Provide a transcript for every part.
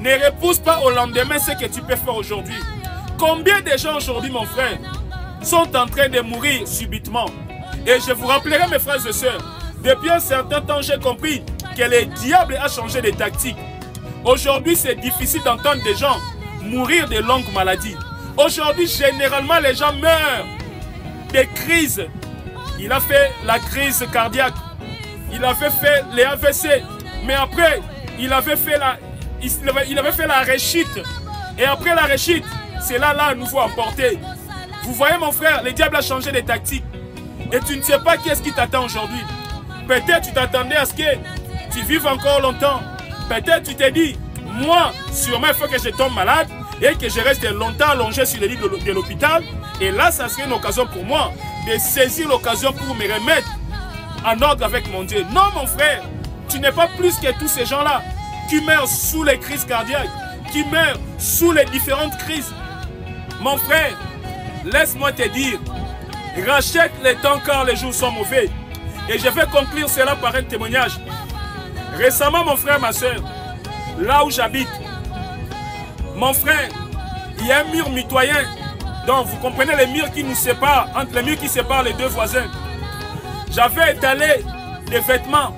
ne repousse pas au lendemain ce que tu peux faire aujourd'hui. Combien de gens aujourd'hui, mon frère, sont en train de mourir subitement? Et je vous rappellerai, mes frères et sœurs, depuis un certain temps, j'ai compris que le diable a changé de tactique. Aujourd'hui, c'est difficile d'entendre des gens mourir de longues maladies. Aujourd'hui, généralement, les gens meurent des crises. Il a fait la crise cardiaque. Il avait fait les AVC. Mais après, il avait fait la rechute. Et après la rechute, c'est là à nouveau emporté. Vous voyez, mon frère, le diable a changé de tactique. Et tu ne sais pas qu'est-ce qui t'attend aujourd'hui. Peut-être tu t'attendais à ce que tu vives encore longtemps. Peut-être tu t'es dit, moi, sûrement, il faut que je tombe malade et que je reste longtemps allongé sur le lit de l'hôpital. Et là, ça serait une occasion pour moi de saisir l'occasion pour me remettre en ordre avec mon Dieu. Non, mon frère, tu n'es pas plus que tous ces gens-là qui meurent sous les crises cardiaques, qui meurent sous les différentes crises. Mon frère, laisse-moi te dire, rachète le temps car les jours sont mauvais. Et je vais conclure cela par un témoignage. Récemment, mon frère, ma soeur, là où j'habite, mon frère, il y a un mur mitoyen. Donc, vous comprenez les murs qui nous séparent, entre les murs qui séparent les deux voisins. J'avais étalé des vêtements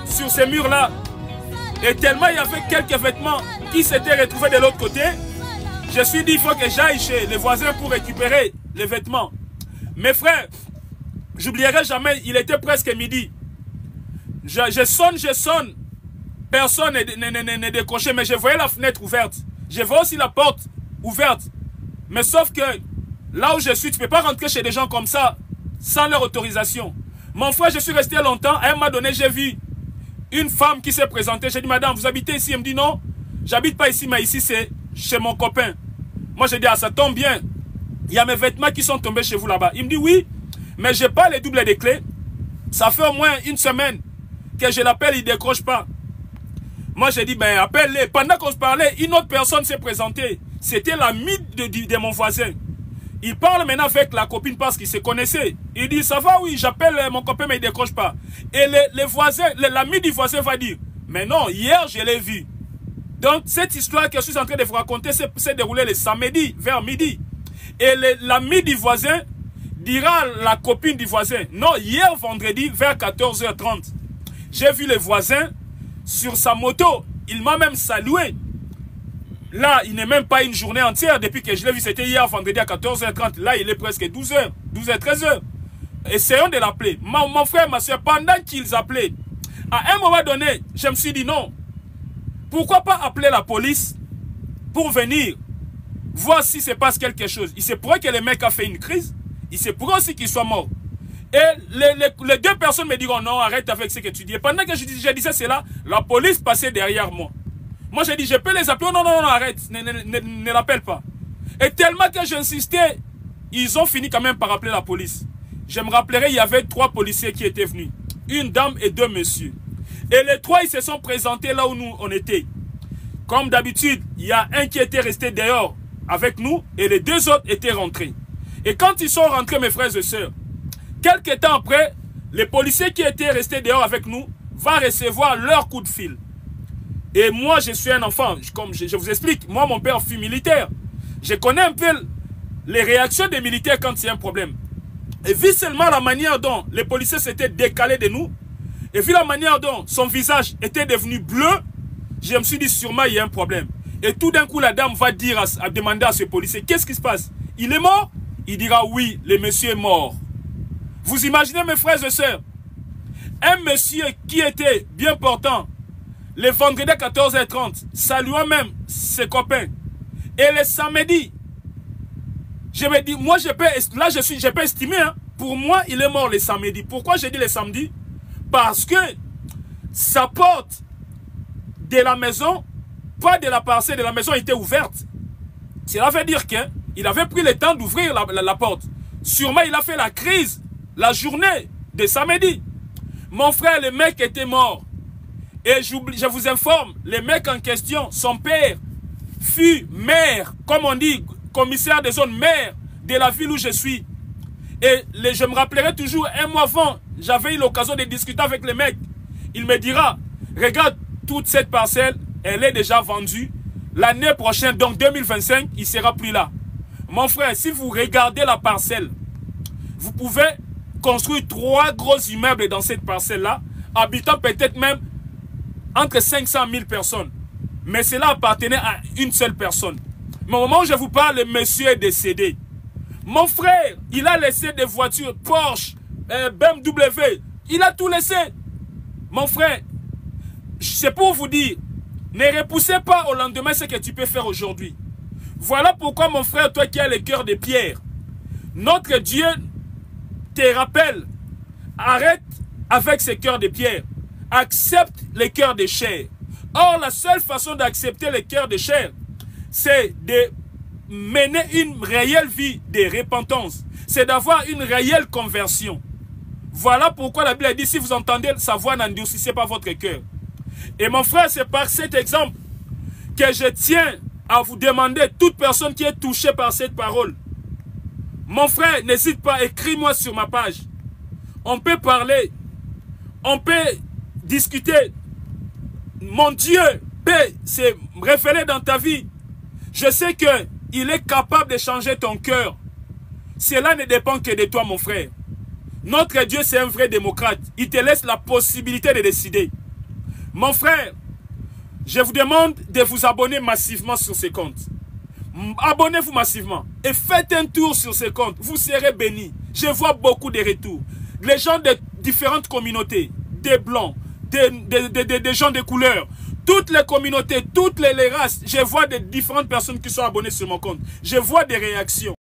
sur ces murs-là. Et tellement il y avait quelques vêtements qui s'étaient retrouvés de l'autre côté, je me suis dit, il faut que j'aille chez les voisins pour récupérer les vêtements. Mes frères, j'oublierai jamais, il était presque midi. Je sonne. Personne n'est décroché, mais je voyais la fenêtre ouverte. Je vois aussi la porte ouverte. Mais sauf que là où je suis, tu ne peux pas rentrer chez des gens comme ça sans leur autorisation. Mon frère, je suis resté longtemps. À un moment donné, j'ai vu une femme qui s'est présentée. J'ai dit, madame, vous habitez ici? Elle me dit, non, j'habite pas ici, mais ici, c'est chez mon copain. Moi, j'ai dit, ah, ça tombe bien. Il y a mes vêtements qui sont tombés chez vous là-bas. Il me dit, oui, mais je n'ai pas les doubles des clés. Ça fait au moins une semaine que je l'appelle, il ne décroche pas. Moi, j'ai dit, ben, appelle-les. Pendant qu'on se parlait, une autre personne s'est présentée. C'était l'ami de mon voisin. Il parle maintenant avec la copine parce qu'ils se connaissaient. Il dit, ça va, oui, j'appelle mon copain, mais il ne décroche pas. Et les voisins, l'ami du voisin va dire, mais non, hier, je l'ai vu. Donc, cette histoire que je suis en train de vous raconter s'est déroulée le samedi, vers midi. Et l'ami du voisin dira à la copine du voisin, non, hier, vendredi, vers 14h30, j'ai vu le voisin sur sa moto. Il m'a même salué. Là, il n'est même pas une journée entière depuis que je l'ai vu. C'était hier, vendredi à 14h30. Là, il est presque 12h, 12h, 13h. Essayons de l'appeler. Mon frère, ma soeur, pendant qu'ils appelaient, à un moment donné, je me suis dit non. Pourquoi pas appeler la police pour venir voir si se passe quelque chose. Il se pourrait que le mec a fait une crise. Il se pourrait aussi qu'il soit mort. Et les deux personnes me diront non, arrête avec ce que tu dis. Et pendant que je disais cela, la police passait derrière moi. Moi, j'ai dit, je peux les appeler. Non, non, non, arrête, ne l'appelle pas. Et tellement que j'insistais, ils ont fini quand même par appeler la police. Je me rappellerai, il y avait 3 policiers qui étaient venus. Une dame et 2 messieurs. Et les 3, ils se sont présentés là où nous, on était. Comme d'habitude, il y a un qui était resté dehors avec nous et les 2 autres étaient rentrés. Et quand ils sont rentrés, mes frères et sœurs, quelques temps après, les policiers qui étaient restés dehors avec nous vont recevoir leur coup de fil. Et moi, je suis un enfant, comme je vous explique, moi, mon père fut militaire. Je connais un peu les réactions des militaires quand il y a un problème. Et vu seulement la manière dont les policiers s'étaient décalés de nous, et vu la manière dont son visage était devenu bleu, je me suis dit sûrement il y a un problème. Et tout d'un coup, la dame va dire à demander à ce policier, qu'est-ce qui se passe? Il est mort? Il dira oui, le monsieur est mort. Vous imaginez mes frères et sœurs, un monsieur qui était bien portant, le vendredi à 14h30, saluant même ses copains. Et le samedi, je me dis, moi je peux estimer, hein, pour moi il est mort le samedi. Pourquoi j'ai dit le samedi? Parce que sa porte de la maison, pas de la parcelle de la maison, était ouverte. Cela veut dire qu'il avait pris le temps d'ouvrir la porte. Sûrement il a fait la crise la journée de samedi. Mon frère, le mec était mort. Et je vous informe, le mec en question, son père, fut maire, comme on dit, commissaire de zone, maire de la ville où je suis. Et je me rappellerai toujours, un mois avant, j'avais eu l'occasion de discuter avec le mec. Il me dira, regarde, toute cette parcelle, elle est déjà vendue. l'année prochaine, donc 2025, il ne sera plus là. Mon frère, si vous regardez la parcelle, vous pouvez construire 3 gros immeubles dans cette parcelle-là, habitant peut-être même entre 500 000 personnes. Mais cela appartenait à une seule personne. Mais au moment où je vous parle, le monsieur est décédé. Mon frère, il a laissé des voitures, Porsche, BMW, il a tout laissé. Mon frère, c'est pour vous dire, ne repoussez pas au lendemain ce que tu peux faire aujourd'hui. Voilà pourquoi, mon frère, toi qui as le cœur de pierre, notre Dieu te rappelle, arrête avec ce cœur de pierre, accepte le cœur de chair. Or, la seule façon d'accepter le cœur de chair, c'est de mener une réelle vie de repentance. C'est d'avoir une réelle conversion. Voilà pourquoi la Bible dit, si vous entendez sa voix, n'endurcissez pas votre cœur. Et mon frère, c'est par cet exemple que je tiens à vous demander, toute personne qui est touchée par cette parole, mon frère, n'hésite pas, écris-moi sur ma page. On peut parler, on peut discuter. Mon Dieu peut se révéler dans ta vie. Je sais qu'il est capable de changer ton cœur. Cela ne dépend que de toi, mon frère. Notre Dieu, c'est un vrai démocrate. Il te laisse la possibilité de décider. Mon frère, je vous demande de vous abonner massivement sur ce compte. Abonnez-vous massivement et faites un tour sur ce compte. Vous serez bénis. Je vois beaucoup de retours. Les gens de différentes communautés, des blancs, des gens de couleur, toutes les communautés, toutes les races, je vois des différentes personnes qui sont abonnées sur mon compte. Je vois des réactions.